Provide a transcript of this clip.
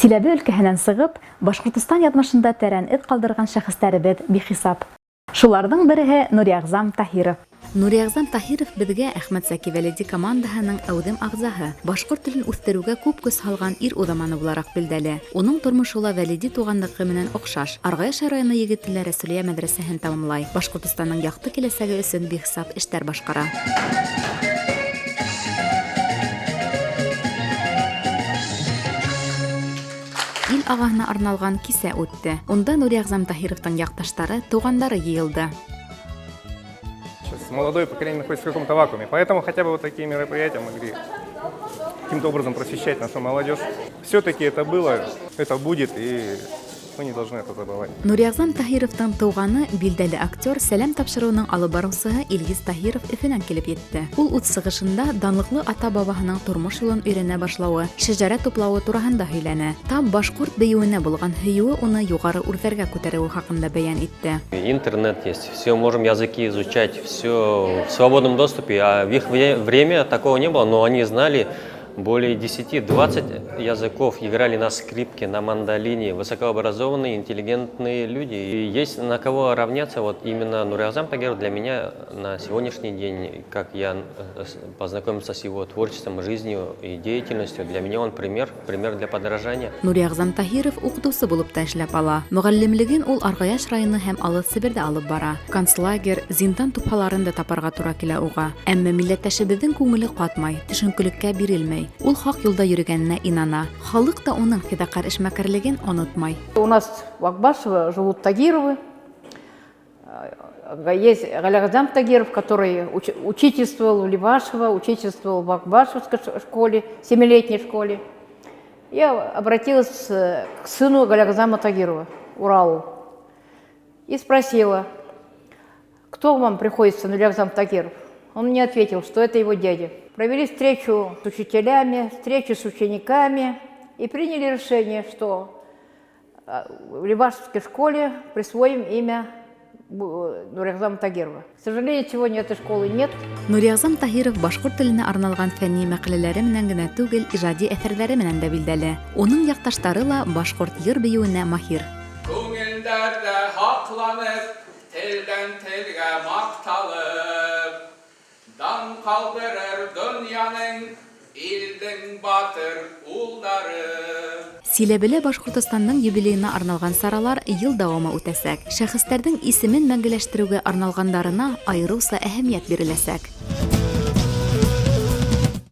Силәбе өлкәһенән сығып, Башҡортостан яҙмышында тәрән эҙ ҡалдырған шәхестәребеҙ бихисап. Шуларҙың береһе Нуръягъзам Таһиров. Нуръягъзам Таһиров беҙгә Әхмәт Зәки Вәлиди командаһының әүҙем ағзаһы, башҡорт телен үҫтереүгә күп көс һалған ир уҙаманы булараҡ билдәле. Уның тормошо ла Вәлиди туғанлыҡы менән оҡшаш. Арғаяш районы егеттәре Рәсүлиә мәҙрәсәһен тамамлай. Башҡортостандың яҡты киләсәге өсөн бихисап эштәр башҡара. Ил ағаһына арналған кисә үтте. Унда Нуръягъзам Таһировтың яҡташтары, туғандары йыйылды. Молодое поколение находится в каком-то вакууме, поэтому хотя бы вот такие мероприятия могли каким-то образом просвещать нашу молодежь. Все-таки это было, это будет, и мы не должны это забывать. Нуръягъзам Таһировтың тыуғаны билдәле актер, сәләм тапшырыуының алып барыусыһы Илгиз Таһиров Өфөнән килеп етте. Ул ут сығышында данлыҡлы ата-бабаһының тормош юлын өйрәнә башлауы, шәжәрә туплауы тураһында һөйләне. Тап башҡорт бейеүенә булған һөйөүе уны юғары үрҙәргә күтәреүе хаҡында бәйән итте. Интернет есть, все можем языки изучать, все в свободном доступе, а в их время такого не было, но они знали более 10-20 языков, играли на скрипке, на мандолине, высокообразованные, интеллигентные люди. И есть на кого равняться. Вот именно Нуръягъзам Таһиров для меня на сегодняшний день, как я познакомился с его творчеством, жизнью и деятельностью, для меня он пример для подражания. Нуръягъзам Таһиров уҡытыусы булып та эшләп ала. Мөғәллимлеген ул Арғаяш районы һәм Алыҫ Себерҙә алып бара. Концлагер, зиндан тупһаларын да тапарға тура килә уға. Әммә милләттәшебеҙҙең күңеле ҡатмай, төшөнкөлөккә бирелмәй. Ул хаҡ юлда йөрөгәненә инана. Халыҡ та уның фиҙаҡәр эшмәкәрлеген онотмай. У нас в Акбашево живут Тагировы. Есть Галиъазам Тагиров, который учительствовал в Левашево, учительствовал в Акбашевской школе, 7-летней школе. Я обратилась к сыну Галиъазама Тагирова, Уралу, и спросила, кто вам приходится, Нуръягъзам Тагиров. Он мне ответил, что это его дядя. Провели встречу с учителями, встречу с учениками и приняли решение, что в Левашевской школе присвоим имя Нуръягъзама Таһирова. К сожалению, сегодня этой школы нет. Нуръягъзам Таһиров башҡорт теленә арналған фәнни мәҡәләләре менән генә түгел, ижади әҫәрҙәре менән дә билдәле. Уның яҡташтары ла башҡорт йыр бейеүенә маһир. Күңелдәрҙә һаҡланып, телдән телгә маҡталып, дан ҡалдырыр донъяның, илдең батыр улдары. Силәбелә Башҡортостандың юбилейына арналған саралар йыл дауамы үтәсәк. Шәхестәрҙең исемен мәңгеләштереүгә арналғандарына айырыуса әһәмиәт биреләсәк.